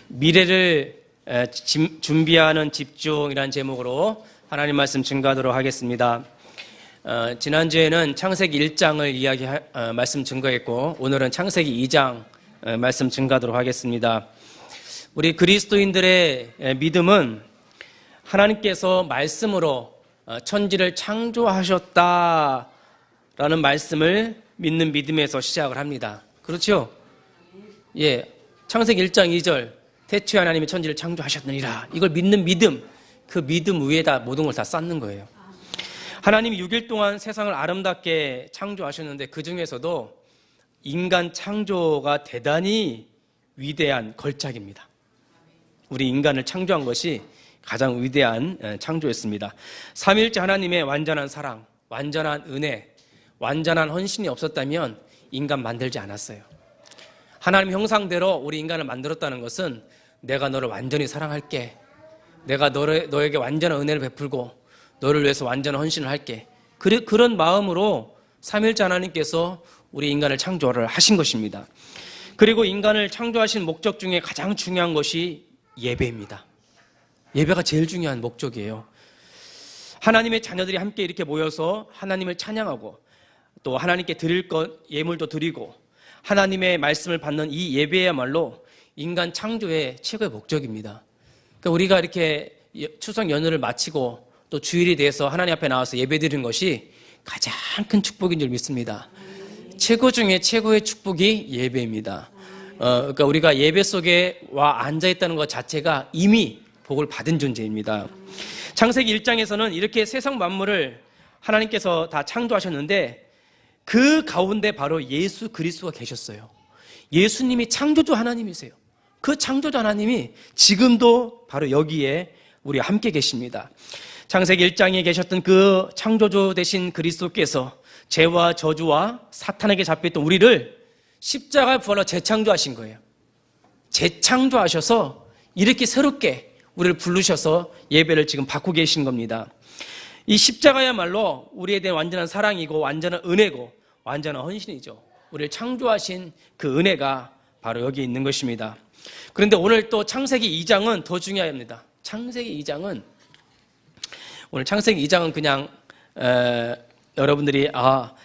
미래를 준비하는 집중이라는 제목으로 하나님 말씀 증거하도록 하겠습니다. 지난주에는 창세기 1장을 말씀 증거했고 오늘은 창세기 2장 말씀 증거하도록 하겠습니다. 우리 그리스도인들의 믿음은 하나님께서 말씀으로 천지를 창조하셨다라는 말씀을 믿는 믿음에서 시작을 합니다. 그렇죠? 예, 창세기 1장 2절 태초에 하나님이 천지를 창조하셨느니라, 이걸 믿는 믿음, 그 믿음 위에다 모든 걸 다 쌓는 거예요. 하나님이 6일 동안 세상을 아름답게 창조하셨는데 그 중에서도 인간 창조가 대단히 위대한 걸작입니다. 우리 인간을 창조한 것이 가장 위대한 창조였습니다. 삼위일체 하나님의 완전한 사랑, 완전한 은혜, 완전한 헌신이 없었다면 인간 만들지 않았어요. 하나님 형상대로 우리 인간을 만들었다는 것은 내가 너를 완전히 사랑할게, 내가 너에게 완전한 은혜를 베풀고 너를 위해서 완전한 헌신을 할게, 그런 마음으로 삼위일체 하나님께서 우리 인간을 창조를 하신 것입니다. 그리고 인간을 창조하신 목적 중에 가장 중요한 것이 예배입니다. 예배가 제일 중요한 목적이에요. 하나님의 자녀들이 함께 이렇게 모여서 하나님을 찬양하고 또 하나님께 드릴 것 예물도 드리고 하나님의 말씀을 받는 이 예배야말로 인간 창조의 최고의 목적입니다. 그러니까 우리가 이렇게 추석 연휴를 마치고 또 주일이 돼서 하나님 앞에 나와서 예배드리는 것이 가장 큰 축복인 줄 믿습니다. 최고 중에 최고의 축복이 예배입니다. 그러니까 우리가 예배 속에 와 앉아있다는 것 자체가 이미 복을 받은 존재입니다. 창세기 1장에서는 이렇게 세상 만물을 하나님께서 다 창조하셨는데 그 가운데 바로 예수 그리스도가 계셨어요. 예수님이 창조주 하나님이세요. 그 창조주 하나님이 지금도 바로 여기에 우리와 함께 계십니다. 창세기 1장에 계셨던 그 창조주 되신 그리스도께서 죄와 저주와 사탄에게 잡혀있던 우리를 십자가의 부활로 재창조하신 거예요. 재창조하셔서 이렇게 새롭게 우리를 부르셔서 예배를 지금 받고 계신 겁니다. 이 십자가야말로 우리에 대한 완전한 사랑이고 완전한 은혜고 완전한 헌신이죠. 우리를 창조하신 그 은혜가 바로 여기 있는 것입니다. 그런데 오늘 또 창세기 2장은 더 중요합니다. 오늘 창세기 2장은 그냥 여러분들이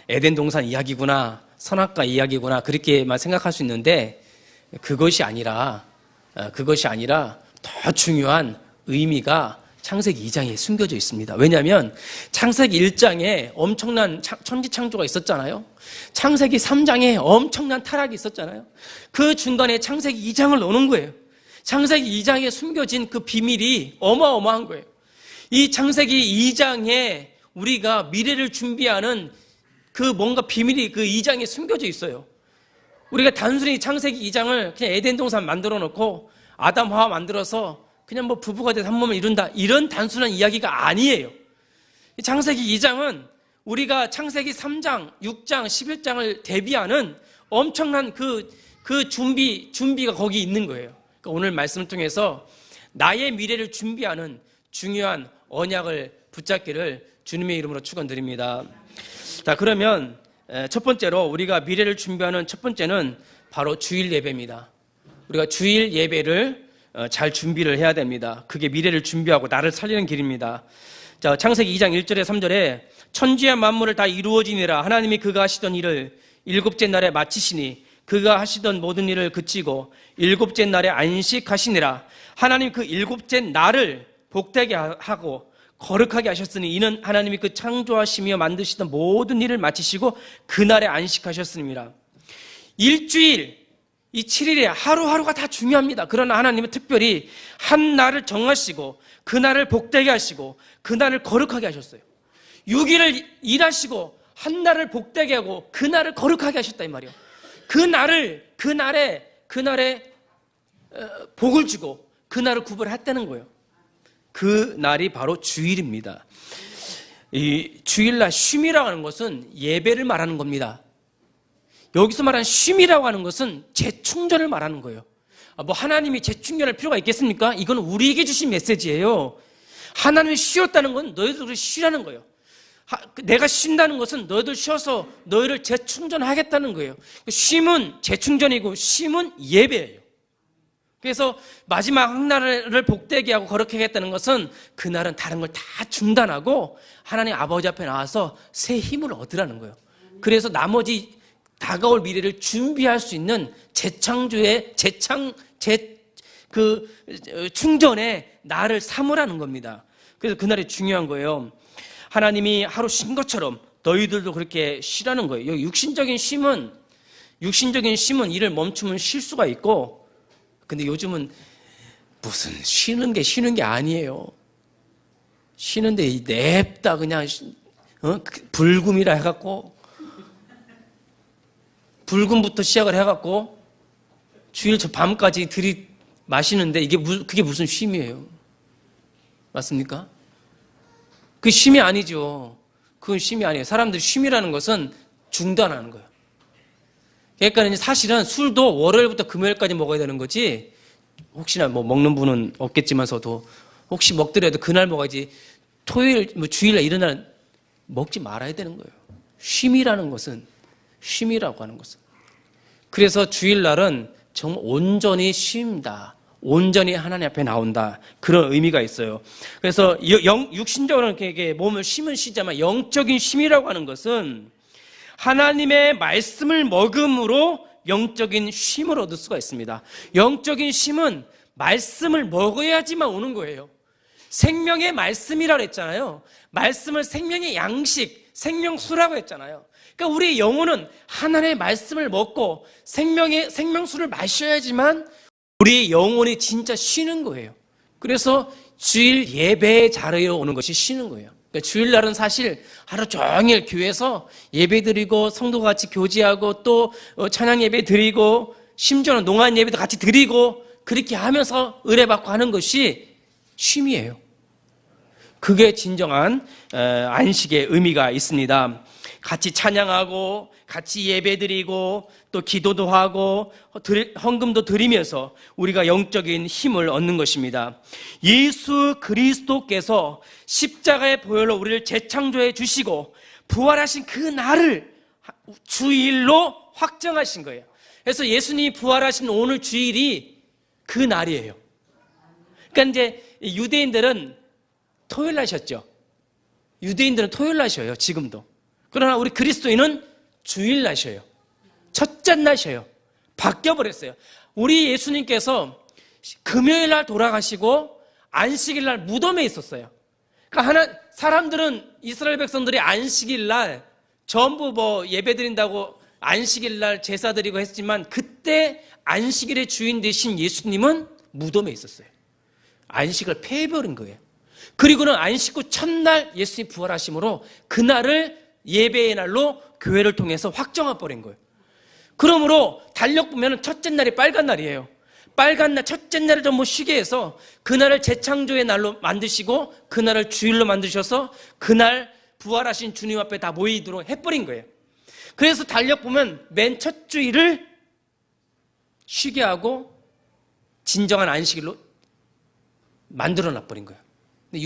에덴 동산 이야기구나, 선악과 이야기구나 그렇게만 생각할 수 있는데 그것이 아니라 더 중요한 의미가 창세기 2장에 숨겨져 있습니다. 왜냐하면 창세기 1장에 엄청난 천지 창조가 있었잖아요. 창세기 3장에 엄청난 타락이 있었잖아요. 그 중간에 창세기 2장을 넣는 거예요. 창세기 2장에 숨겨진 그 비밀이 어마어마한 거예요. 이 창세기 2장에 우리가 미래를 준비하는 그 뭔가 비밀이 그 2장에 숨겨져 있어요. 우리가 단순히 창세기 2장을 그냥 에덴 동산 만들어 놓고 아담 하와 만들어서 그냥 뭐 부부가 돼서 한 몸을 이룬다, 이런 단순한 이야기가 아니에요. 창세기 2장은 우리가 창세기 3장, 6장, 11장을 대비하는 엄청난 그 준비가 거기 있는 거예요. 그러니까 오늘 말씀을 통해서 나의 미래를 준비하는 중요한 언약을 붙잡기를 주님의 이름으로 축원드립니다. 자, 그러면 첫 번째로 우리가 미래를 준비하는 첫 번째는 바로 주일 예배입니다. 우리가 주일 예배를 잘 준비를 해야 됩니다. 그게 미래를 준비하고 나를 살리는 길입니다. 자, 창세기 2장 1절에 3절에 천지와 만물을 다 이루어지니라 하나님이 그가 하시던 일을 일곱째 날에 마치시니 그가 하시던 모든 일을 그치고 일곱째 날에 안식하시니라. 하나님 그 일곱째 날을 복되게 하고 거룩하게 하셨으니 이는 하나님이 그 창조하시며 만드시던 모든 일을 마치시고 그날에 안식하셨음이라. 일주일, 이 7일에 하루하루가 다 중요합니다. 그러나 하나님은 특별히 한 날을 정하시고 그날을 복되게 하시고 그날을 거룩하게 하셨어요. 6일을 일하시고 한 날을 복되게 하고 그날을 거룩하게 하셨다 이 말이에요. 그날에 복을 주고 그날을 구별했다는 거예요. 그 날이 바로 주일입니다. 이 주일날 쉼이라고 하는 것은 예배를 말하는 겁니다. 여기서 말하는 쉼이라고 하는 것은 재충전을 말하는 거예요. 뭐 하나님이 재충전할 필요가 있겠습니까? 이건 우리에게 주신 메시지예요. 하나님이 쉬었다는 건 너희들이 쉬라는 거예요. 내가 쉰다는 것은 너희들 쉬어서 너희를 재충전하겠다는 거예요. 쉼은 재충전이고 쉼은 예배예요. 그래서 마지막 한날을 복되게 하고 거룩하게 했다는 것은 그날은 다른 걸 다 중단하고 하나님 아버지 앞에 나와서 새 힘을 얻으라는 거예요. 그래서 나머지 다가올 미래를 준비할 수 있는 충전의 날을 삼으라는 겁니다. 그래서 그날이 중요한 거예요. 하나님이 하루 쉰 것처럼 너희들도 그렇게 쉬라는 거예요. 여기 육신적인 쉼은 일을 멈추면 쉴 수가 있고, 근데 요즘은 무슨 쉬는 게 아니에요. 쉬는데 냅다 그냥 불금이라 해갖고 불금부터 시작을 해갖고 주일 저 밤까지 마시는데 그게 무슨 쉼이에요? 맞습니까? 그 쉼이 아니죠. 그건 쉼이 아니에요. 사람들이 쉼이라는 것은 중단하는 거예요. 그러니까 이제 사실은 술도 월요일부터 금요일까지 먹어야 되는 거지, 혹시나 뭐 먹는 분은 없겠지만서도 혹시 먹더라도 그날 먹어야지 토요일, 주일날 이런 날 먹지 말아야 되는 거예요. 쉼이라고 하는 것은. 그래서 주일날은 정말 온전히 쉼다. 온전히 하나님 앞에 나온다. 그런 의미가 있어요. 그래서 육신적으로는 이렇게 몸을 쉼은 쉬지만 영적인 쉼이라고 하는 것은 하나님의 말씀을 먹음으로 영적인 쉼을 얻을 수가 있습니다. 영적인 쉼은 말씀을 먹어야지만 오는 거예요. 생명의 말씀이라고 했잖아요. 말씀을 생명의 양식, 생명수라고 했잖아요. 그러니까 우리의 영혼은 하나님의 말씀을 먹고 생명수를 마셔야지만 우리의 영혼이 진짜 쉬는 거예요. 그래서 주일 예배의 자리에 오는 것이 쉬는 거예요. 그러니까 주일날은 사실 하루 종일 교회에서 예배 드리고 성도가 같이 교제하고 또 찬양 예배 드리고 심지어는 농안 예배도 같이 드리고 그렇게 하면서 의뢰받고 하는 것이 쉼이에요. 그게 진정한 안식의 의미가 있습니다. 같이 찬양하고 같이 예배드리고 또 기도도 하고 헌금도 드리면서 우리가 영적인 힘을 얻는 것입니다. 예수 그리스도께서 십자가의 보혈로 우리를 재창조해 주시고 부활하신 그 날을 주일로 확정하신 거예요. 그래서 예수님이 부활하신 오늘 주일이 그 날이에요. 그러니까 이제 유대인들은 토요일 날 쉬었죠. 유대인들은 토요일 날 쉬어요, 지금도. 그러나 우리 그리스도인은 주일 날 쉬어요. 첫째 날 쉬어요. 바뀌어버렸어요. 우리 예수님께서 금요일 날 돌아가시고 안식일 날 무덤에 있었어요. 그러니까 사람들은 이스라엘 백성들이 안식일 날 전부 예배 드린다고 안식일 날 제사 드리고 했지만 그때 안식일의 주인 되신 예수님은 무덤에 있었어요. 안식을 폐해버린 거예요. 그리고는 안식 후 첫날 예수님이 부활하심으로 그날을 예배의 날로 교회를 통해서 확정해버린 거예요. 그러므로 달력 보면 첫째 날이 빨간 날이에요. 빨간 날, 첫째 날을 전부 쉬게 해서 그날을 재창조의 날로 만드시고 그날을 주일로 만드셔서 그날 부활하신 주님 앞에 다 모이도록 해버린 거예요. 그래서 달력 보면 맨 첫 주일을 쉬게 하고 진정한 안식일로 만들어놔버린 거예요. 근데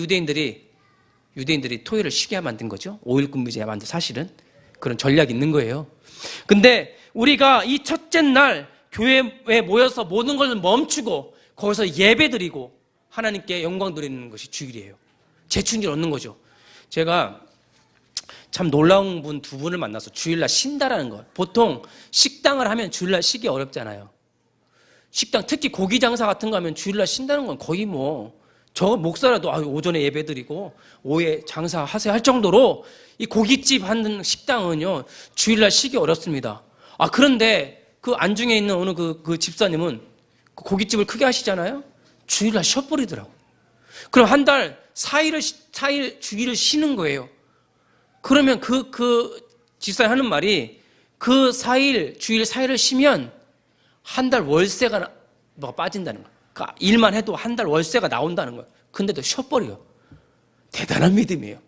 유대인들이 토요일을 쉬게 만든 거죠. 5일 근무제 만든 사실은 그런 전략이 있는 거예요. 근데 우리가 이 첫째 날 교회에 모여서 모든 걸 멈추고 거기서 예배드리고 하나님께 영광 드리는 것이 주일이에요. 재충전 얻는 거죠. 제가 참 놀라운 분 두 분을 만나서 주일날 쉰다라는 거. 보통 식당을 하면 주일날 쉬기 어렵잖아요. 식당, 특히 고기 장사 같은 거 하면 주일날 쉰다는 건 거의 저 목사라도 오전에 예배드리고 오후에 장사하세요 할 정도로 이 고깃집 하는 식당은요 주일날 쉬기 어렵습니다. 그런데 그 안중에 있는 어느 그 집사님은 그 고깃집을 크게 하시잖아요. 주일날 쉬어버리더라고. 그럼 한 달 4일 주일을 쉬는 거예요. 그러면 그 집사님 하는 말이 그 주일 4일을 쉬면 한 달 월세가 빠진다는 거예요. 그러니까 일만 해도 한 달 월세가 나온다는 거예요. 근데도 쉬어버려요. 대단한 믿음이에요.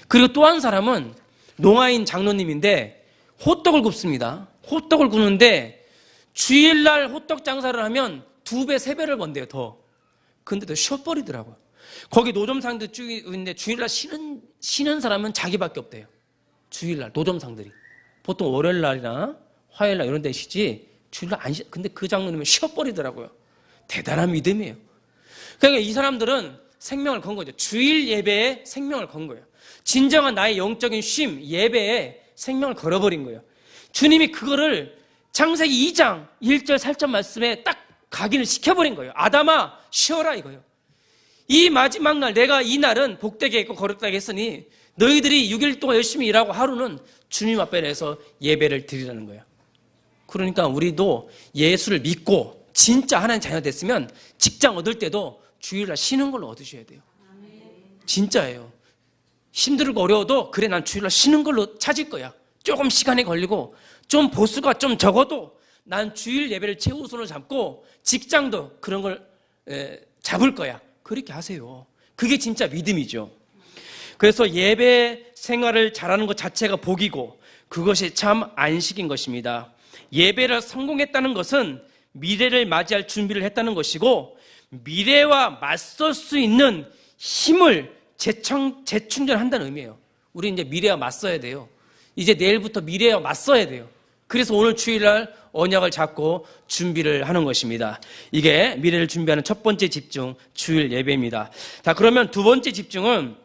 그리고 또 한 사람은 농아인 장로님인데 호떡을 굽습니다. 호떡을 굽는데 주일날 호떡 장사를 하면 2배, 3배를 번대요, 더. 근데도 쉬어버리더라고요. 거기 노점상들 쭉 있는데 주일날 쉬는 사람은 자기밖에 없대요. 주일날 노점상들이. 보통 월요일날이나 화요일날 이런 데 쉬지 주일날 안 쉬. 근데 그 장로님은 쉬어버리더라고요. 대단한 믿음이에요. 그러니까 이 사람들은 생명을 건 거죠. 주일 예배에 생명을 건 거예요. 진정한 나의 영적인 쉼, 예배에 생명을 걸어버린 거예요. 주님이 그거를 창세기 2장 1절 4절 말씀에 딱 각인을 시켜버린 거예요. 아담아 쉬어라 이거예요. 이 마지막 날 내가 이 날은 복되게 했고 거룩하게 했으니 너희들이 6일 동안 열심히 일하고 하루는 주님 앞에 내서 예배를 드리라는 거예요. 그러니까 우리도 예수를 믿고 진짜 하나님 자녀 됐으면 직장 얻을 때도 주일날 쉬는 걸로 얻으셔야 돼요. 진짜예요. 힘들고 어려워도 그래 난 주일날 쉬는 걸로 찾을 거야. 조금 시간이 걸리고 좀 보수가 좀 적어도 난 주일 예배를 최우선으로 잡고 직장도 그런 걸 잡을 거야. 그렇게 하세요. 그게 진짜 믿음이죠. 그래서 예배 생활을 잘하는 것 자체가 복이고 그것이 참 안식인 것입니다. 예배를 성공했다는 것은 미래를 맞이할 준비를 했다는 것이고 미래와 맞설 수 있는 힘을 재충전한다는 의미예요. 우리 이제 미래와 맞서야 돼요. 이제 내일부터 미래와 맞서야 돼요. 그래서 오늘 주일날 언약을 잡고 준비를 하는 것입니다. 이게 미래를 준비하는 첫 번째 집중, 주일 예배입니다. 자, 그러면 두 번째 집중은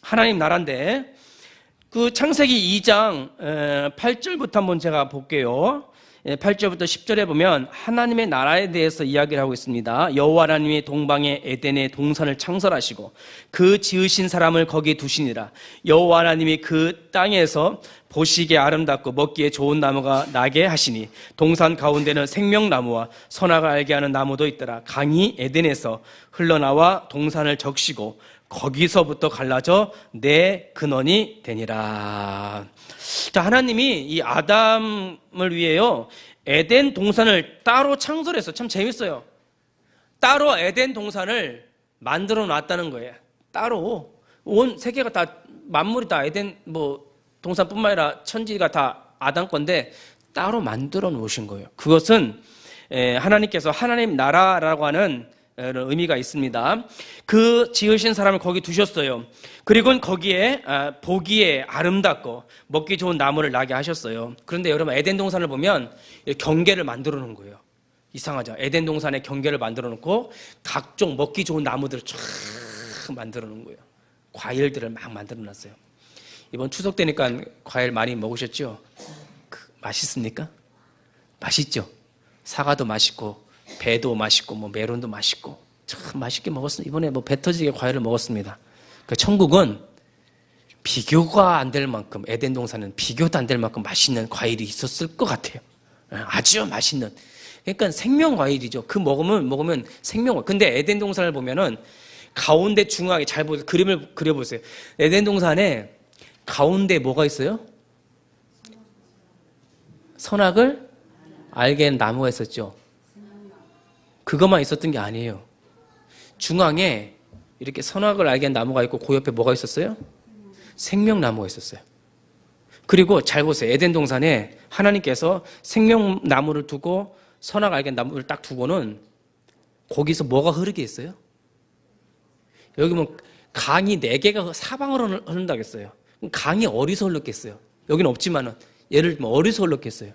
하나님 나라인데 그 창세기 2장 8절부터 한번 제가 볼게요. 8절부터 10절에 보면 하나님의 나라에 대해서 이야기를 하고 있습니다. 여호와 하나님이 동방의 에덴의 동산을 창설하시고 그 지으신 사람을 거기에 두시니라. 여호와 하나님이 그 땅에서 보시기에 아름답고 먹기에 좋은 나무가 나게 하시니 동산 가운데는 생명나무와 선악을 알게 하는 나무도 있더라. 강이 에덴에서 흘러나와 동산을 적시고 거기서부터 갈라져 내 근원이 되니라. 자, 하나님이 이 아담을 위해요 에덴 동산을 따로 창설해서 참 재밌어요. 따로 에덴 동산을 만들어 놨다는 거예요. 따로 온 세계가 다 만물이 다 에덴 동산뿐만 아니라 천지가 다 아담 건데 따로 만들어 놓으신 거예요. 그것은 하나님께서 하나님 나라라고 하는 의미가 있습니다. 그 지으신 사람을 거기 두셨어요. 그리고 거기에 보기에 아름답고 먹기 좋은 나무를 나게 하셨어요. 그런데 여러분 에덴 동산을 보면 경계를 만들어 놓은 거예요. 이상하죠. 에덴 동산에 경계를 만들어 놓고 각종 먹기 좋은 나무들을 쫙 만들어 놓은 거예요. 과일들을 막 만들어 놨어요. 이번 추석 때니까 과일 많이 먹으셨죠? 맛있습니까? 맛있죠? 사과도 맛있고 배도 맛있고 메론도 맛있고 참 맛있게 먹었습니다. 이번에 배 터지게 과일을 먹었습니다. 그 천국은 비교가 안 될 만큼 에덴 동산은 비교도 안 될 만큼 맛있는 과일이 있었을 것 같아요. 아주 맛있는. 그러니까 생명 과일이죠. 그 먹으면 생명. 근데 에덴 동산을 보면은 가운데 중앙에 잘 보세요. 그림을 그려보세요. 에덴 동산에 가운데 뭐가 있어요? 선악을 알게 하는 나무가 있었죠. 그것만 있었던 게 아니에요. 중앙에 이렇게 선악을 알게 한 나무가 있고 그 옆에 뭐가 있었어요? 생명나무가 있었어요. 그리고 잘 보세요. 에덴 동산에 하나님께서 생명나무를 두고 선악 알게 한 나무를 딱 두고는 거기서 뭐가 흐르게 했어요? 여기 보면 강이 4개가 사방으로 흐른다고 했어요. 강이 어디서 흘렀겠어요? 여기는 없지만은 예를 들면 어디서 흘렀겠어요?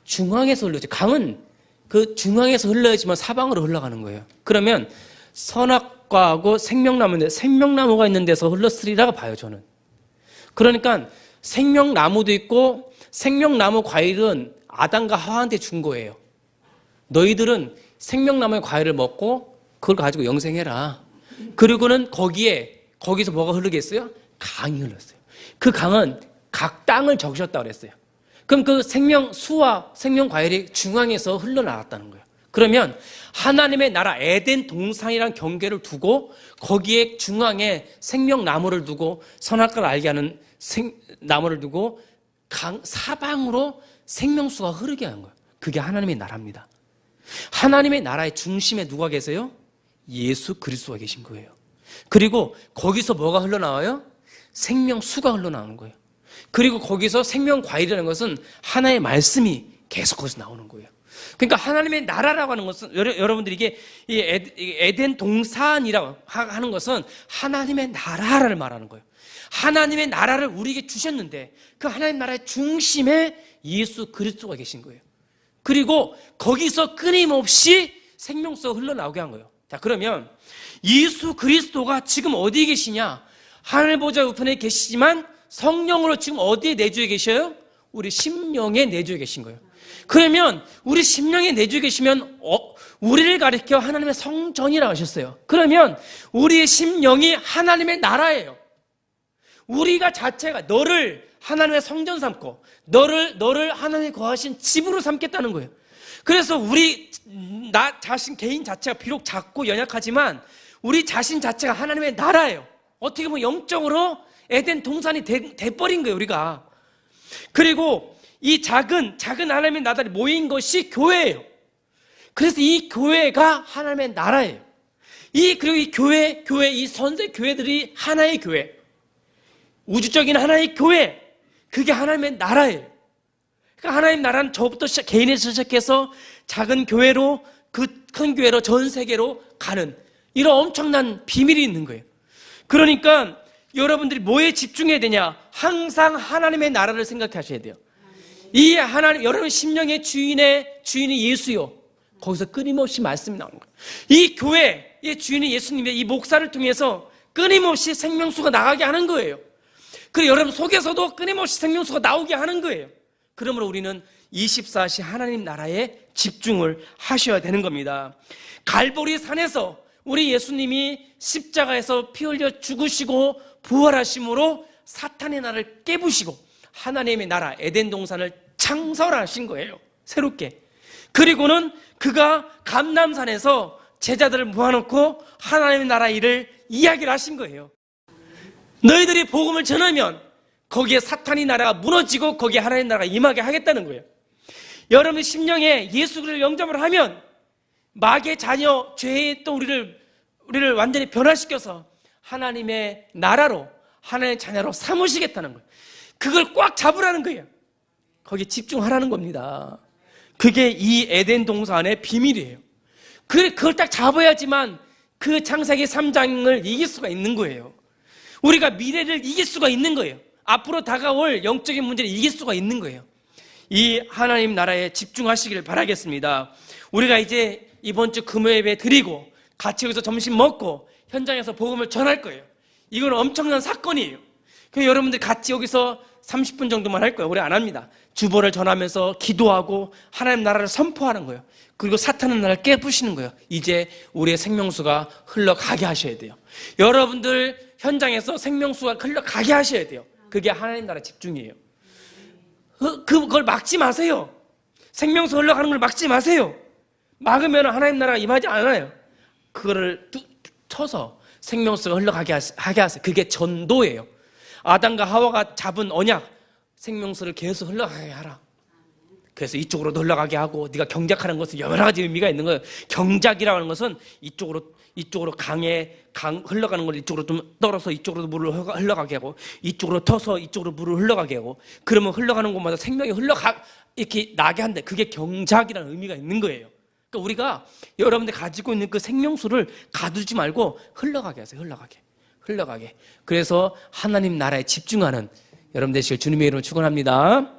중앙에서 흘렀죠. 강은 그 중앙에서 흘러야지만 사방으로 흘러가는 거예요. 그러면 선악과하고 생명나무인데 생명나무가 있는 데서 흘렀으리라고 봐요, 저는. 그러니까 생명나무도 있고 생명나무 과일은 아담과 하와한테 준 거예요. 너희들은 생명나무의 과일을 먹고 그걸 가지고 영생해라. 그리고는 거기서 뭐가 흐르겠어요? 강이 흘렀어요. 그 강은 각 땅을 적셨다고 그랬어요. 그럼 그 생명수와 생명과일이 중앙에서 흘러나왔다는 거예요. 그러면 하나님의 나라 에덴 동산이라는 경계를 두고 거기에 중앙에 생명나무를 두고 선악과를 알게 하는 나무를 두고 강 사방으로 생명수가 흐르게 한 거예요. 그게 하나님의 나라입니다. 하나님의 나라의 중심에 누가 계세요? 예수 그리스도가 계신 거예요. 그리고 거기서 뭐가 흘러나와요? 생명수가 흘러나오는 거예요. 그리고 거기서 생명과일이라는 것은 하나의 말씀이 계속 거기서 나오는 거예요. 그러니까 하나님의 나라라고 하는 것은 여러분들이 이게 에덴 동산이라고 하는 것은 하나님의 나라를 말하는 거예요. 하나님의 나라를 우리에게 주셨는데 그 하나님 나라의 중심에 예수 그리스도가 계신 거예요. 그리고 거기서 끊임없이 생명수가 흘러나오게 한 거예요. 자, 그러면 예수 그리스도가 지금 어디에 계시냐? 하늘 보좌 우편에 계시지만 성령으로 지금 어디에 내주에 계셔요? 우리 심령에 내주에 계신 거예요. 그러면 우리 심령에 내주에 계시면 우리를 가리켜 하나님의 성전이라고 하셨어요. 그러면 우리의 심령이 하나님의 나라예요. 우리가 자체가 너를 하나님의 성전 삼고 너를 하나님이 거하신 집으로 삼겠다는 거예요. 그래서 나 자신 개인 자체가 비록 작고 연약하지만 우리 자신 자체가 하나님의 나라예요. 어떻게 보면 영적으로 에덴 동산이 돼버린 거예요, 우리가. 그리고 이 작은 하나님의 나라에 모인 것이 교회예요. 그래서 이 교회가 하나님의 나라예요. 그리고 이 교회, 이 선세 교회들이 하나의 교회, 우주적인 하나의 교회, 그게 하나님의 나라예요. 그러니까 하나님 나라는 저부터 개인에서 시작해서 작은 교회로, 그 큰 교회로, 전 세계로 가는 이런 엄청난 비밀이 있는 거예요. 그러니까 여러분들이 뭐에 집중해야 되냐? 항상 하나님의 나라를 생각하셔야 돼요. 이 하나님, 여러분 심령의 주인이 예수요. 거기서 끊임없이 말씀이 나오는 거예요. 이 교회의 주인이 예수님의 이 목사를 통해서 끊임없이 생명수가 나가게 하는 거예요. 그리고 여러분 속에서도 끊임없이 생명수가 나오게 하는 거예요. 그러므로 우리는 24시 하나님 나라에 집중을 하셔야 되는 겁니다. 갈보리 산에서 우리 예수님이 십자가에서 피 흘려 죽으시고 부활하심으로 사탄의 나라를 깨부시고 하나님의 나라 에덴 동산을 창설하신 거예요. 새롭게. 그리고는 그가 감람산에서 제자들을 모아놓고 하나님의 나라 일을 이야기를 하신 거예요. 너희들이 복음을 전하면 거기에 사탄의 나라가 무너지고 거기에 하나님의 나라가 임하게 하겠다는 거예요. 여러분 심령에 예수 그리스도를 영접을 하면 마귀의 자녀, 죄의 또 우리를 완전히 변화시켜서 하나님의 나라로, 하나님의 자녀로 삼으시겠다는 거예요. 그걸 꽉 잡으라는 거예요. 거기에 집중하라는 겁니다. 그게 이 에덴 동산의 비밀이에요. 그걸 딱 잡아야지만 그 창세기 3장을 이길 수가 있는 거예요. 우리가 미래를 이길 수가 있는 거예요. 앞으로 다가올 영적인 문제를 이길 수가 있는 거예요. 이 하나님 나라에 집중하시기를 바라겠습니다. 우리가 이제 이번 주 금요예배 드리고 같이 여기서 점심 먹고 현장에서 복음을 전할 거예요. 이건 엄청난 사건이에요. 그래서 여러분들 같이 여기서 30분 정도만 할 거예요. 오래 안 합니다. 주보를 전하면서 기도하고 하나님 나라를 선포하는 거예요. 그리고 사탄의 나라를 깨부시는 거예요. 이제 우리의 생명수가 흘러가게 하셔야 돼요. 여러분들 현장에서 생명수가 흘러가게 하셔야 돼요. 그게 하나님 나라 집중이에요. 그걸 막지 마세요. 생명수 흘러가는 걸 막지 마세요. 막으면 하나님 나라가 임하지 않아요. 그거를 쳐서 생명수가 흘러가게 하게 하세요. 그게 전도예요. 아담과 하와가 잡은 언약, 생명수를 계속 흘러가게 하라. 그래서 이쪽으로 흘러가게 하고, 네가 경작하는 것은 여러 가지 의미가 있는 거예요. 경작이라고 하는 것은 이쪽으로 흘러가는 걸 이쪽으로 좀 떨어서 이쪽으로 물을 흘러가게 하고, 이쪽으로 터서 이쪽으로 물을 흘러가게 하고, 그러면 흘러가는 곳마다 생명이 이렇게 나게 한다. 그게 경작이라는 의미가 있는 거예요. 그러니까 우리가 여러분들 가지고 있는 그 생명수를 가두지 말고 흘러가게 하세요. 흘러가게. 그래서 하나님 나라에 집중하는 여러분 되시길 주님의 이름으로 축원합니다.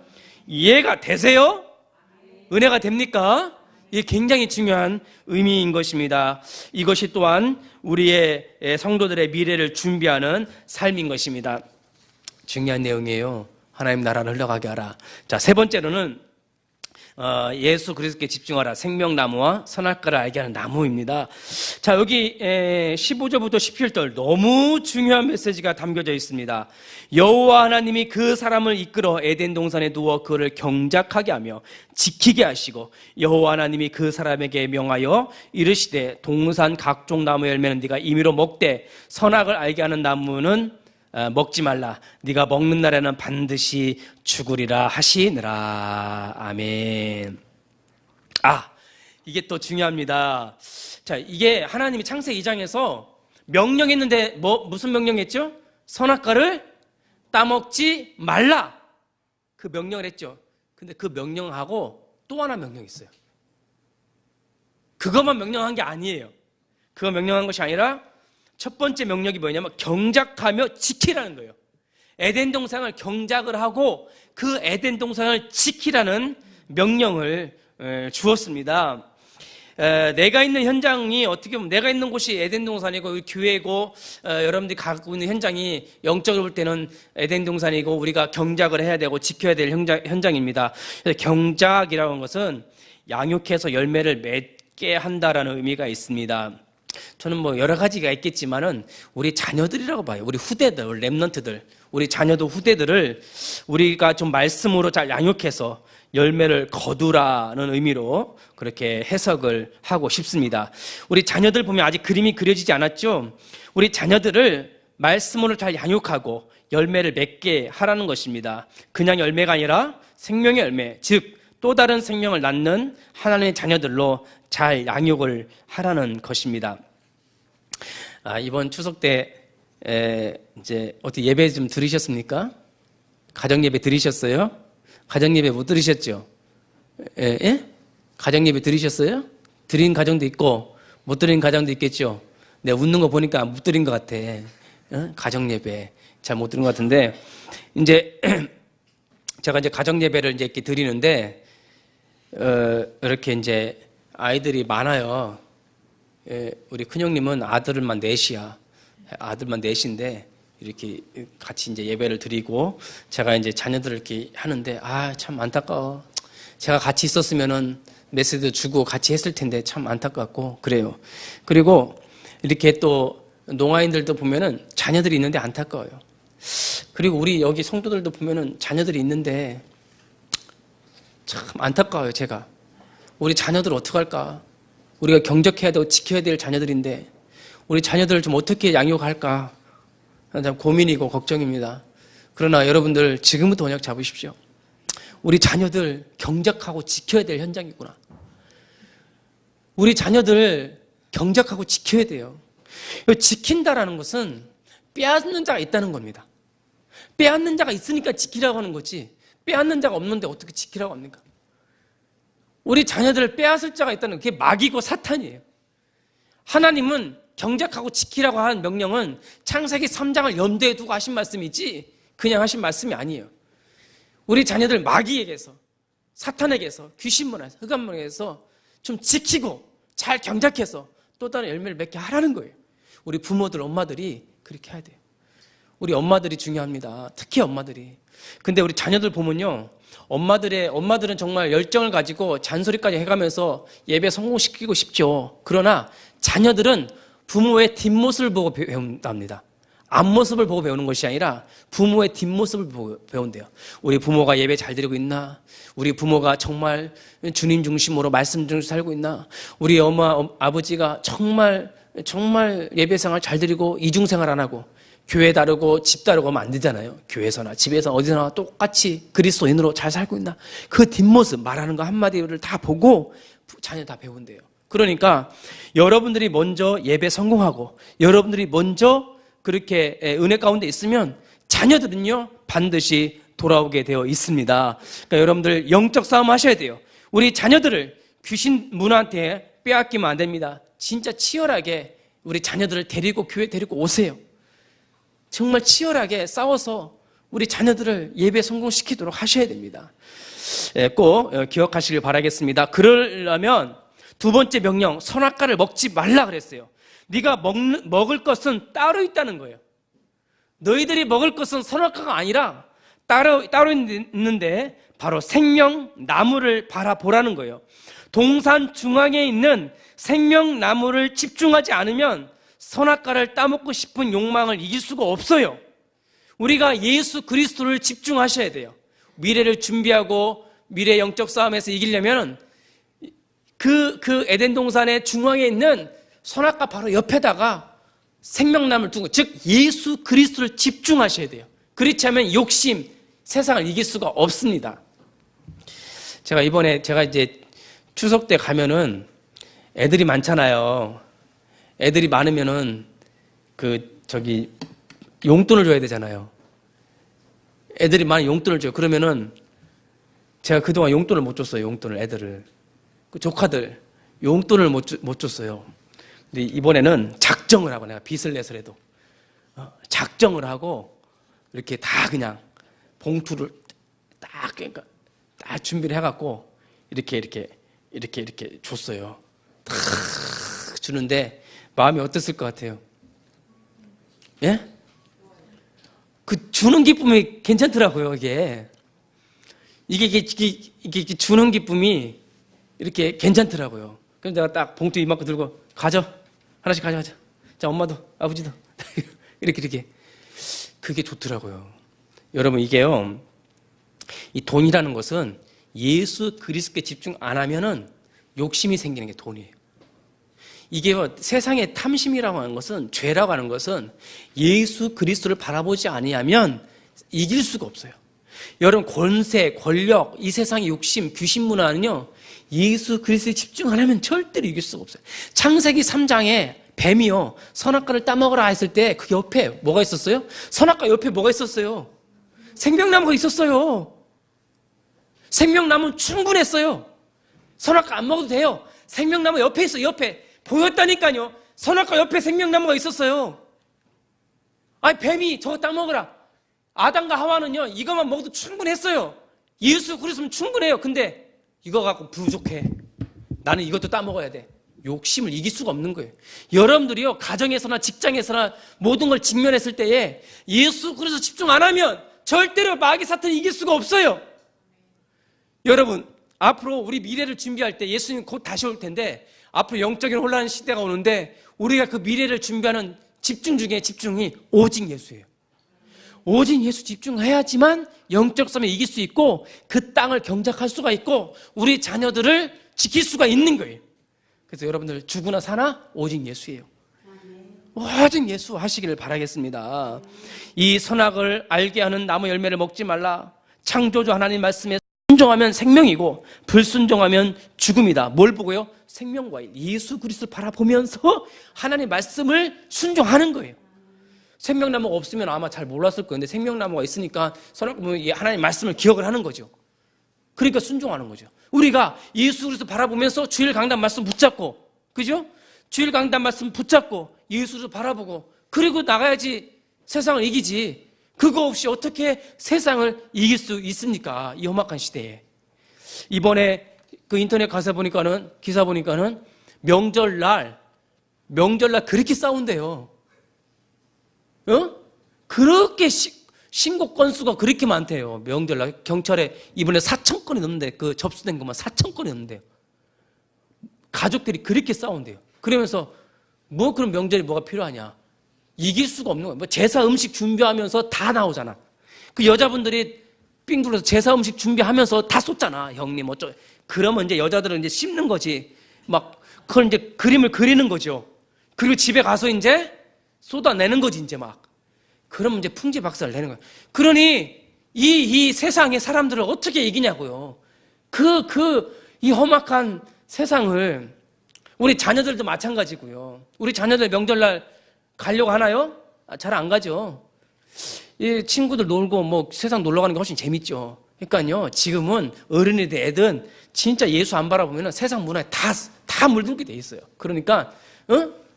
이해가 되세요? 은혜가 됩니까? 이게 굉장히 중요한 의미인 것입니다. 이것이 또한 우리의 성도들의 미래를 준비하는 삶인 것입니다. 중요한 내용이에요. 하나님 나라를 흘러가게 하라. 자, 세 번째로는 예수 그리스도께 집중하라. 생명나무와 선악과를 알게 하는 나무입니다. 자, 여기 15절부터 17절 너무 중요한 메시지가 담겨져 있습니다. 여호와 하나님이 그 사람을 이끌어 에덴 동산에 두어 그를 경작하게 하며 지키게 하시고, 여호와 하나님이 그 사람에게 명하여 이르시되 동산 각종 나무 열매는 네가 임의로 먹되 선악을 알게 하는 나무는 먹지 말라. 네가 먹는 날에는 반드시 죽으리라 하시느라. 아멘. 이게 또 중요합니다. 자, 이게 하나님이 창세기 2장에서 명령했는데 무슨 명령했죠? 선악과를 따먹지 말라. 그 명령을 했죠. 근데 그 명령하고 또 하나 명령이 있어요. 그것만 명령한 게 아니에요. 그거 명령한 것이 아니라 첫 번째 명령이 뭐냐면 경작하며 지키라는 거예요. 에덴 동산을 경작을 하고 그 에덴 동산을 지키라는 명령을 주었습니다. 내가 있는 현장이 어떻게 보면 내가 있는 곳이 에덴 동산이고 우리 교회고 여러분들이 갖고 있는 현장이 영적으로 볼 때는 에덴 동산이고 우리가 경작을 해야 되고 지켜야 될 현장입니다. 그래서 경작이라고 하는 것은 양육해서 열매를 맺게 한다라는 의미가 있습니다. 저는 뭐 여러 가지가 있겠지만은 우리 자녀들이라고 봐요. 우리 후대들, 랩런트들, 우리 자녀도 후대들을 우리가 좀 말씀으로 잘 양육해서 열매를 거두라는 의미로 그렇게 해석을 하고 싶습니다. 우리 자녀들 보면 아직 그림이 그려지지 않았죠? 우리 자녀들을 말씀으로 잘 양육하고 열매를 맺게 하라는 것입니다. 그냥 열매가 아니라 생명의 열매, 즉 또 다른 생명을 낳는 하나님의 자녀들로 잘 양육을 하라는 것입니다. 이번 추석 때 이제 어떻게 예배 좀 들으셨습니까? 가정 예배 들으셨어요? 가정 예배 못 들으셨죠? 예? 가정 예배 들으셨어요? 드린 가정도 있고 못 드린 가정도 있겠죠? 내가 웃는 거 보니까 못 드린 것 같아. 가정 예배 잘 못 들은 것 같은데 이제 제가 이제 가정 예배를 이제 이렇게 드리는데 이렇게 이제 아이들이 많아요. 우리 큰형님은 아들만 넷이야. 아들만 넷인데 이렇게 같이 이제 예배를 드리고 제가 이제 자녀들을 이렇게 하는데 참 안타까워. 제가 같이 있었으면은 메시지도 주고 같이 했을 텐데 참 안타깝고 그래요. 그리고 이렇게 또 농아인들도 보면은 자녀들이 있는데 안타까워요. 그리고 우리 여기 성도들도 보면은 자녀들이 있는데 참 안타까워요. 제가 우리 자녀들 어떡할까? 우리가 경적해야 되고 지켜야 될 자녀들인데 우리 자녀들을 좀 어떻게 양육할까? 참 고민이고 걱정입니다. 그러나 여러분들 지금부터 언약 잡으십시오. 우리 자녀들 경작하고 지켜야 될 현장이구나. 우리 자녀들 경작하고 지켜야 돼요. 지킨다라는 것은 빼앗는 자가 있다는 겁니다. 빼앗는 자가 있으니까 지키라고 하는 거지 빼앗는 자가 없는데 어떻게 지키라고 합니까? 우리 자녀들을 빼앗을 자가 있다는 게 마귀고 사탄이에요. 하나님은 경작하고 지키라고 하는 명령은 창세기 3장을 염두에 두고 하신 말씀이지 그냥 하신 말씀이 아니에요. 우리 자녀들 마귀에게서 사탄에게서 귀신문화에서 흑암문화에서 좀 지키고 잘 경작해서 또 다른 열매를 맺게 하라는 거예요. 우리 부모들 엄마들이 그렇게 해야 돼요. 우리 엄마들이 중요합니다. 특히 엄마들이. 근데 우리 자녀들 보면요 엄마들은 정말 열정을 가지고 잔소리까지 해가면서 예배 성공시키고 싶죠. 그러나 자녀들은 부모의 뒷모습을 보고 배운답니다. 앞모습을 보고 배우는 것이 아니라 부모의 뒷모습을 보고 배운대요. 우리 부모가 예배 잘 드리고 있나? 우리 부모가 정말 주님 중심으로 말씀 중심으로 살고 있나? 우리 아버지가 정말 예배생활 잘 드리고 이중생활 안 하고 교회 다르고 집 다르고 하면 안 되잖아요. 교회에서나 집에서 어디서나 똑같이 그리스도인으로 잘 살고 있나? 그 뒷모습 말하는 거 한마디를 다 보고 자녀 다 배운대요. 그러니까 여러분들이 먼저 예배 성공하고 여러분들이 먼저 그렇게 은혜 가운데 있으면 자녀들은요 반드시 돌아오게 되어 있습니다. 그러니까 여러분들 영적 싸움 하셔야 돼요. 우리 자녀들을 귀신 문화한테 빼앗기면 안 됩니다. 진짜 치열하게 우리 자녀들을 데리고 교회 데리고 오세요. 정말 치열하게 싸워서 우리 자녀들을 예배 성공시키도록 하셔야 됩니다. 꼭 기억하시길 바라겠습니다. 그러려면 두 번째 명령, 선악과를 먹지 말라 그랬어요. 네가 먹을 것은 따로 있다는 거예요. 너희들이 먹을 것은 선악과가 아니라 따로 있는데 바로 생명나무를 바라보라는 거예요. 동산 중앙에 있는 생명나무를 집중하지 않으면 선악과를 따먹고 싶은 욕망을 이길 수가 없어요. 우리가 예수 그리스도를 집중하셔야 돼요. 미래를 준비하고 미래 영적 싸움에서 이기려면 그 에덴 동산의 중앙에 있는 선악과 바로 옆에다가 생명나무를 두고 즉 예수 그리스도를 집중하셔야 돼요. 그렇지 않으면 욕심, 세상을 이길 수가 없습니다. 제가 이제 추석 때 가면은 애들이 많잖아요. 애들이 많으면은 용돈을 줘야 되잖아요. 애들이 많이 용돈을 줘요. 그러면은 제가 그동안 용돈을 못 줬어요. 용돈을 애들을. 그 조카들 용돈을 못 줬어요. 근데 이번에는 작정을 하고 내가 빚을 내서라도 작정을 하고 이렇게 다 그냥 봉투를 딱 준비를 해갖고 이렇게 줬어요. 탁 주는데 마음이 어땠을 것 같아요? 예? 그 주는 기쁨이 괜찮더라고요, 이게. 이게 주는 기쁨이 이렇게 괜찮더라고요. 그래서 내가 딱 봉투 이만큼 들고 가져. 하나씩 가져가자. 자, 엄마도, 아버지도. 이렇게. 그게 좋더라고요. 여러분, 이게요. 이 돈이라는 것은 예수 그리스도께 집중 안 하면은 욕심이 생기는 게 돈이에요. 이게 세상의 탐심이라고 하는 것은, 죄라고 하는 것은 예수 그리스도를 바라보지 아니하면 이길 수가 없어요. 여러분, 권세, 권력, 이 세상의 욕심, 귀신 문화는요, 예수 그리스도에 집중 안 하면 절대로 이길 수가 없어요. 창세기 3장에 뱀이요, 선악과를 따먹으라 했을 때 그 옆에 뭐가 있었어요? 선악과 옆에 뭐가 있었어요? 생명나무가 있었어요. 생명나무는 충분했어요. 선악과 안 먹어도 돼요. 생명나무 옆에 있어요. 옆에 보였다니까요. 선악과 옆에 생명나무가 있었어요. 아니, 뱀이 저거 따먹으라. 아담과 하와는요, 이것만 먹어도 충분했어요. 예수 그리스도면 충분해요. 근데 이거 갖고 부족해. 나는 이것도 따먹어야 돼. 욕심을 이길 수가 없는 거예요. 여러분들이요, 가정에서나 직장에서나 모든 걸 직면했을 때에 예수 그리스도 집중 안 하면 절대로 마귀 사탄이 이길 수가 없어요. 여러분, 앞으로 우리 미래를 준비할 때 예수님 곧 다시 올 텐데, 앞으로 영적인 혼란 시대가 오는데 우리가 그 미래를 준비하는 집중 중에 집중이 오직 예수예요. 오직 예수 집중해야지만 영적 싸움에 이길 수 있고 그 땅을 경작할 수가 있고 우리 자녀들을 지킬 수가 있는 거예요. 그래서 여러분들 죽으나 사나 오직 예수예요. 오직 예수 하시기를 바라겠습니다. 이 선악을 알게 하는 나무 열매를 먹지 말라. 창조주 하나님 말씀에 순종하면 생명이고 불순종하면 죽음이다. 뭘 보고요? 생명과 예수 그리스도를 바라보면서 하나님의 말씀을 순종하는 거예요. 생명나무가 없으면 아마 잘 몰랐을 거예요. 근데 생명나무가 있으니까 하나님의 말씀을 기억을 하는 거죠. 그러니까 순종하는 거죠. 우리가 예수 그리스도 바라보면서 주일 강단 말씀 붙잡고, 그죠? 주일 강단 말씀 붙잡고 예수를 바라보고 그리고 나가야지 세상을 이기지. 그거 없이 어떻게 세상을 이길 수 있습니까? 이 험악한 시대에. 이번에 그 인터넷 가서 보니까는, 기사 보니까는 명절날 그렇게 싸운대요. 그렇게 신고 건수가 그렇게 많대요. 명절날 경찰에 이번에 4,000건이 넘는데, 그 접수된 것만 4,000건이 넘는데요. 가족들이 그렇게 싸운대요. 그러면서 뭐 그런 명절이 뭐가 필요하냐? 이길 수가 없는 거예요. 뭐 제사 음식 준비하면서 다 나오잖아. 그 여자분들이 삥 둘러서 제사 음식 준비하면서 다 쏟잖아. 형님 어쩌. 그러면 이제 여자들은 이제 씹는 거지. 막 그걸 이제 그림을 그리는 거죠. 그리고 집에 가서 이제 쏟아내는 거지 이제 막. 그러면 이제 풍지박살을 내는 거예요. 그러니 이 세상의 사람들을 어떻게 이기냐고요. 이 험악한 세상을. 우리 자녀들도 마찬가지고요. 우리 자녀들 명절날 가려고 하나요? 잘 안 가죠. 이 친구들 놀고 뭐 세상 놀러 가는 게 훨씬 재밌죠. 그러니까요, 지금은 어른이 되든 진짜 예수 안 바라보면 세상 문화에 다 물들게 돼 있어요. 그러니까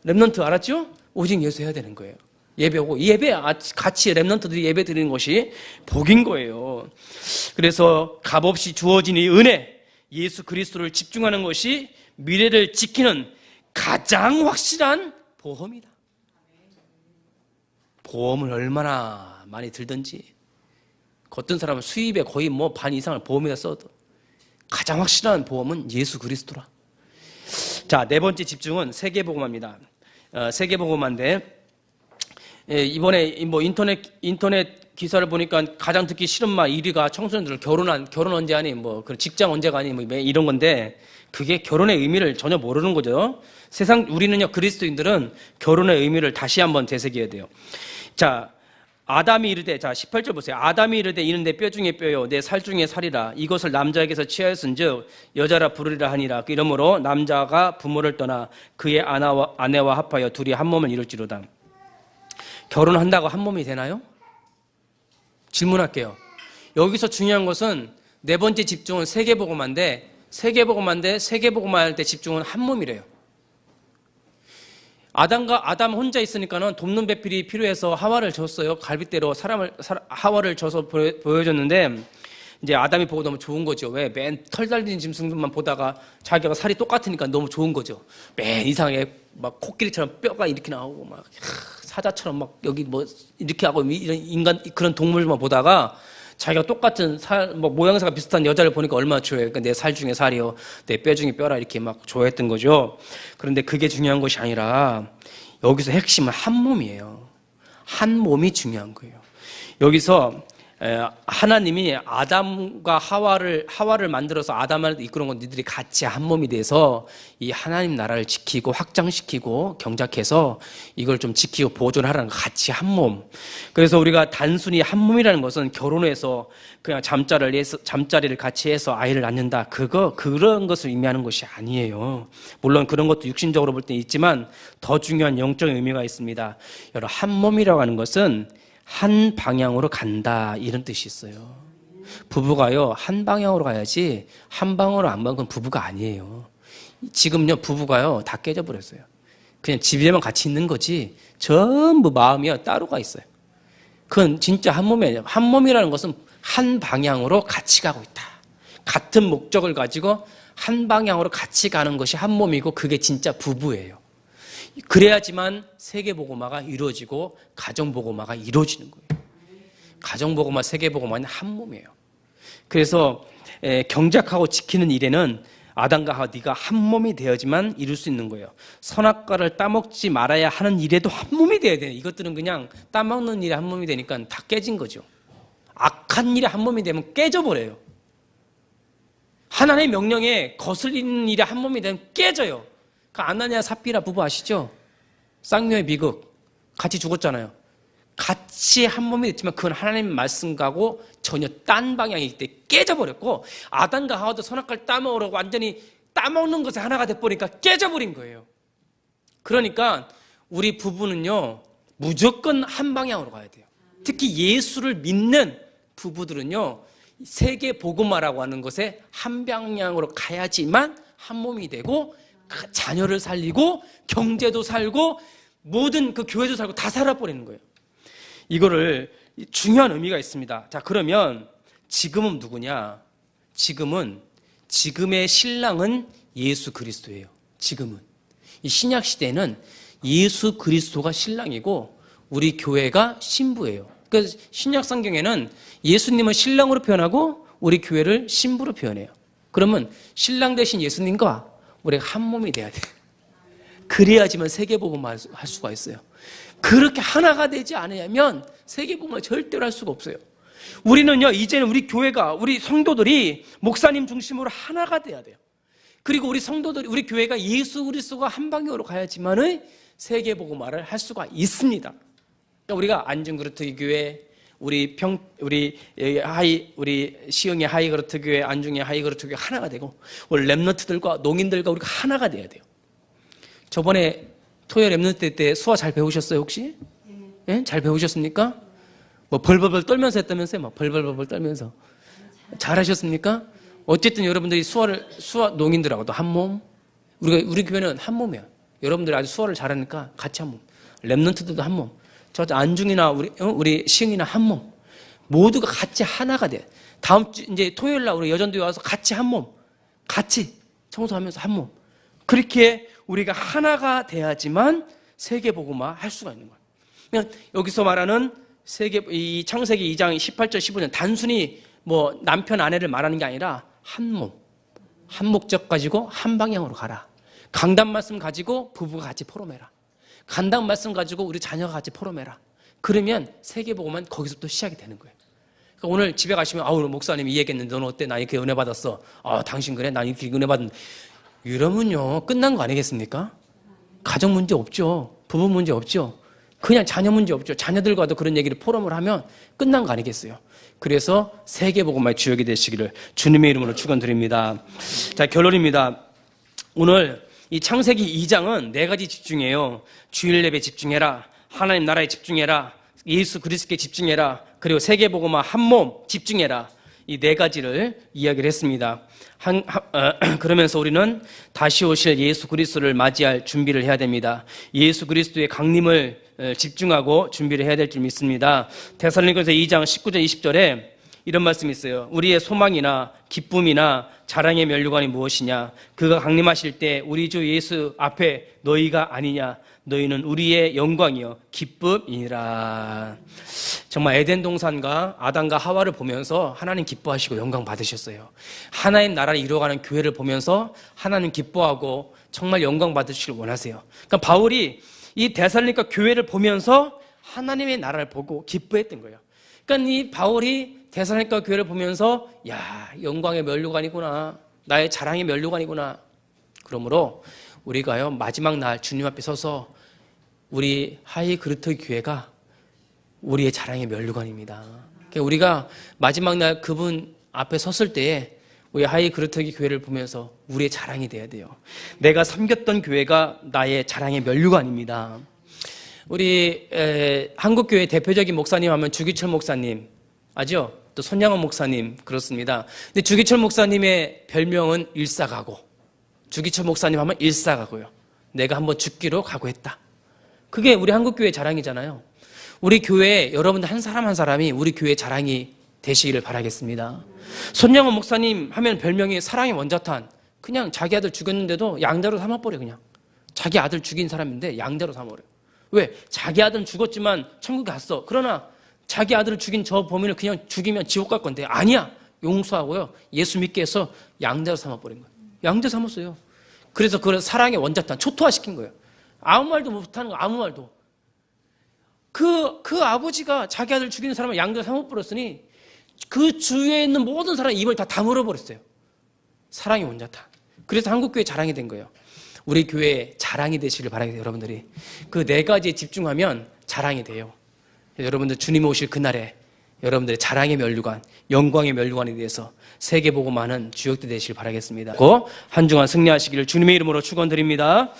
렘넌트 알았죠? 오직 예수 해야 되는 거예요. 예배 오고, 예배 같이 렘넌트들이 예배 드리는 것이 복인 거예요. 그래서 값없이 주어진 이 은혜, 예수 그리스도를 집중하는 것이 미래를 지키는 가장 확실한 보험이다. 보험을 얼마나 많이 들든지, 어떤 사람은 수입의 거의 뭐 반 이상을 보험에다 써도 가장 확실한 보험은 예수 그리스도라. 자, 네 번째 집중은 세계복음화입니다. 세계복음화인데, 이번에 뭐 인터넷 기사를 보니까 가장 듣기 싫은 말 1위가 청소년들 결혼 언제 하니, 뭐 직장 언제 가니, 뭐 이런 건데, 그게 결혼의 의미를 전혀 모르는 거죠. 우리는요, 그리스도인들은 결혼의 의미를 다시 한번 되새겨야 돼요. 자, 아담이 이르되, 자 18절 보세요. 아담이 이르되 이는 내 뼈 중에 뼈요 내 살 중에 살이라. 이것을 남자에게서 취하였은즉 여자라 부르리라 하니라. 이러므로 남자가 부모를 떠나 그의 아내와 합하여 둘이 한 몸을 이룰지로다. 결혼한다고 한 몸이 되나요? 질문할게요. 여기서 중요한 것은 네 번째 집중은 세계복음화인데 세계복음화 할 때 집중은 한 몸이래요. 아담 혼자 있으니까는 돕는 배필이 필요해서 하와를 줬어요. 갈빗대로 하와를 줘서 보여줬는데, 이제 아담이 보고 너무 좋은 거죠. 왜? 맨 털 달린 짐승들만 보다가 자기가 살이 똑같으니까 너무 좋은 거죠. 맨 이상하게 막 코끼리처럼 뼈가 이렇게 나오고 막 사자처럼 막 여기 뭐 이렇게 하고 이런 인간 그런 동물만 보다가 자기가 똑같은 뭐 모양새가 비슷한 여자를 보니까 얼마나 좋아해요. 그러니까 내 살 중에 살이요, 내 뼈 중에 뼈라 이렇게 막 좋아했던 거죠. 그런데 그게 중요한 것이 아니라 여기서 핵심은 한 몸이에요. 한 몸이 중요한 거예요. 여기서 하나님이 아담과 하와를 만들어서 아담을 이끄는 건 니들이 같이 한 몸이 돼서 이 하나님 나라를 지키고 확장시키고 경작해서 이걸 좀 지키고 보존하라는 거 같이 한 몸. 그래서 우리가 단순히 한 몸이라는 것은 결혼해서 그냥 잠자리를 같이 해서 아이를 낳는다. 그런 것을 의미하는 것이 아니에요. 물론 그런 것도 육신적으로 볼 때 있지만 더 중요한 영적인 의미가 있습니다. 여러분, 한 몸이라고 하는 것은 한 방향으로 간다 이런 뜻이 있어요. 부부가요 한 방향으로 가야지 한 방향으로 안 가면 그건 부부가 아니에요. 지금요 부부가요 다 깨져버렸어요. 그냥 집에만 같이 있는 거지 전부 마음이요 따로가 있어요. 그건 진짜 한 몸이 아니에요. 한 몸이라는 것은 한 방향으로 같이 가고 있다. 같은 목적을 가지고 한 방향으로 같이 가는 것이 한 몸이고 그게 진짜 부부예요. 그래야지만 세계복음화가 이루어지고 가정복음화가 이루어지는 거예요. 가정복음화, 세계복음화는 한 몸이에요. 그래서 경작하고 지키는 일에는 아담과 하와 네가 한 몸이 되어야지만 이룰 수 있는 거예요. 선악과를 따먹지 말아야 하는 일에도 한 몸이 돼야 돼요. 이것들은 그냥 따먹는 일에 한 몸이 되니까 다 깨진 거죠. 악한 일에 한 몸이 되면 깨져버려요. 하나님의 명령에 거슬리는 일에 한 몸이 되면 깨져요. 그 아나니아 삽비라 부부 아시죠? 쌍녀의 비극 같이 죽었잖아요. 같이 한 몸이 됐지만 그건 하나님의 말씀과고 전혀 딴 방향이기 때문에 깨져버렸고 아담과 하와도 선악과를 따먹으려고 완전히 따먹는 것에 하나가 돼버리니까 깨져버린 거예요. 그러니까 우리 부부는요 무조건 한 방향으로 가야 돼요. 특히 예수를 믿는 부부들은요 세계 복음화라고 하는 것에 한 방향으로 가야지만 한 몸이 되고 자녀를 살리고 경제도 살고 모든 그 교회도 살고 다 살아버리는 거예요. 이거를 중요한 의미가 있습니다. 자, 그러면 지금은 누구냐? 지금의 신랑은 예수 그리스도예요. 지금은 이 신약 시대에는 예수 그리스도가 신랑이고 우리 교회가 신부예요. 그래서 신약 성경에는 예수님을 신랑으로 표현하고 우리 교회를 신부로 표현해요. 그러면 신랑 대신 예수님과 우리가 한 몸이 돼야 돼요. 그래야지만 세계복음을 할 수가 있어요. 그렇게 하나가 되지 않으면 세계복음을 절대로 할 수가 없어요. 우리는요 이제는 우리 교회가 우리 성도들이 목사님 중심으로 하나가 돼야 돼요. 그리고 우리 성도들이 우리 교회가 예수 그리스도가 한 방향으로 가야지만은 세계복음화를 할 수가 있습니다. 그러니까 우리가 안중그루트 교회 우리 시흥의 하이그루트 교회, 안중의 하이그루트 교회 하나가 되고 우리 렘넌트들과 농인들과 우리가 하나가 돼야 돼요. 저번에 토요일 렘넌트 때 수화 잘 배우셨어요 혹시? 네? 잘 배우셨습니까? 뭐 벌벌벌 떨면서 했다면서요? 막 벌벌벌 떨면서 잘하셨습니까? 어쨌든 여러분들이 수화 농인들하고도 한 몸. 우리 교회는 한 몸이야. 여러분들이 아주 수화를 잘하니까 같이 한 몸. 렘넌트들도 한 몸. 저 안중이나 우리 시흥이나 한 몸. 모두가 같이 하나가 돼. 다음 주 이제 토요일 날 우리 여전도에 와서 같이 한 몸. 같이 청소하면서 한 몸. 그렇게 우리가 하나가 돼야지만 세계복음화 할 수가 있는 거예요. 그냥 여기서 말하는 이 창세기 2장 18절 15절 단순히 뭐 남편 아내를 말하는 게 아니라 한 몸, 한 목적 가지고 한 방향으로 가라. 강단 말씀 가지고 부부가 같이 포럼해라. 강단 말씀 가지고 우리 자녀가 같이 포럼해라. 그러면 세계복음은 거기서부터 시작이 되는 거예요. 그러니까 오늘 집에 가시면 오늘 목사님이 이 얘기했는데 너는 어때? 나 이렇게 은혜 받았어. 당신 그래? 나 이렇게 은혜 받은. 이러면요 끝난 거 아니겠습니까? 가정 문제 없죠. 부부 문제 없죠. 그냥 자녀 문제 없죠. 자녀들과도 그런 얘기를 포럼을 하면 끝난 거 아니겠어요? 그래서 세계복음화의 주역이 되시기를 주님의 이름으로 축원드립니다. 자, 결론입니다. 오늘 이 창세기 2장은 4가지 집중해요. 주일 예배에 집중해라. 하나님 나라에 집중해라. 예수 그리스도께 집중해라. 그리고 세계복음화 한 몸 집중해라. 이 4가지를 이야기를 했습니다. 그러면서 우리는 다시 오실 예수 그리스도를 맞이할 준비를 해야 됩니다. 예수 그리스도의 강림을 집중하고 준비를 해야 될 줄 믿습니다. 데살로니가서 2장 19절 20절에 이런 말씀이 있어요. 우리의 소망이나 기쁨이나 자랑의 면류관이 무엇이냐? 그가 강림하실 때 우리 주 예수 앞에 너희가 아니냐? 너희는 우리의 영광이요 기쁨이니라. 정말 에덴 동산과 아담과 하와를 보면서 하나님 기뻐하시고 영광 받으셨어요. 하나님 나라를 이루어가는 교회를 보면서 하나님 기뻐하고 정말 영광 받으시길 원하세요. 그러니까 바울이 이 데살로니가 교회를 보면서 하나님의 나라를 보고 기뻐했던 거예요. 그러니까 이 바울이 데살로니가 교회를 보면서 야, 영광의 면류관이구나, 나의 자랑의 면류관이구나. 그러므로 우리가요 마지막 날 주님 앞에 서서 우리 하이그루트 교회가 우리의 자랑의 면류관입니다. 그러니까 우리가 마지막 날 그분 앞에 섰을 때에 우리 하이그루트 교회를 보면서 우리의 자랑이 돼야 돼요. 내가 섬겼던 교회가 나의 자랑의 면류관입니다. 우리 한국교회 대표적인 목사님 하면 주기철 목사님 아죠? 또 손양원 목사님 그렇습니다. 근데 주기철 목사님의 별명은 일사가고, 주기철 목사님 하면 일사가고요. 내가 한번 죽기로 각오했다. 그게 우리 한국교회의 자랑이잖아요. 우리 교회 여러분들 한 사람 한 사람이 우리 교회의 자랑이 되시기를 바라겠습니다. 손양원 목사님 하면 별명이 사랑의 원자탄. 그냥 자기 아들 죽였는데도 양자로 삼아버려. 그냥 자기 아들 죽인 사람인데 양자로 삼아버려. 왜? 자기 아들은 죽었지만 천국에 갔어. 그러나 자기 아들을 죽인 저 범인을 그냥 죽이면 지옥 갈 건데 아니야. 용서하고요 예수 믿게 해서 양자로 삼아버린 거예요. 양자 삼았어요. 그래서 그걸 사랑의 원자탄 초토화시킨 거예요. 아무 말도 못하는 거. 아무 말도. 그 아버지가 자기 아들 죽이는 사람을 양자로 삼아버렸으니 그 주위에 있는 모든 사람 입을 다 다물어 버렸어요. 사랑의 원자탄. 그래서 한국교회 자랑이 된 거예요. 우리 교회 자랑이 되시길 바라겠습니다. 여러분들이 그 네 가지에 집중하면 자랑이 돼요. 여러분들 주님 오실 그날에 여러분들의 자랑의 면류관, 영광의 면류관에 대해서 세계복음하는 주역들 되시길 바라겠습니다. 한 주간 승리하시기를 주님의 이름으로 축원드립니다.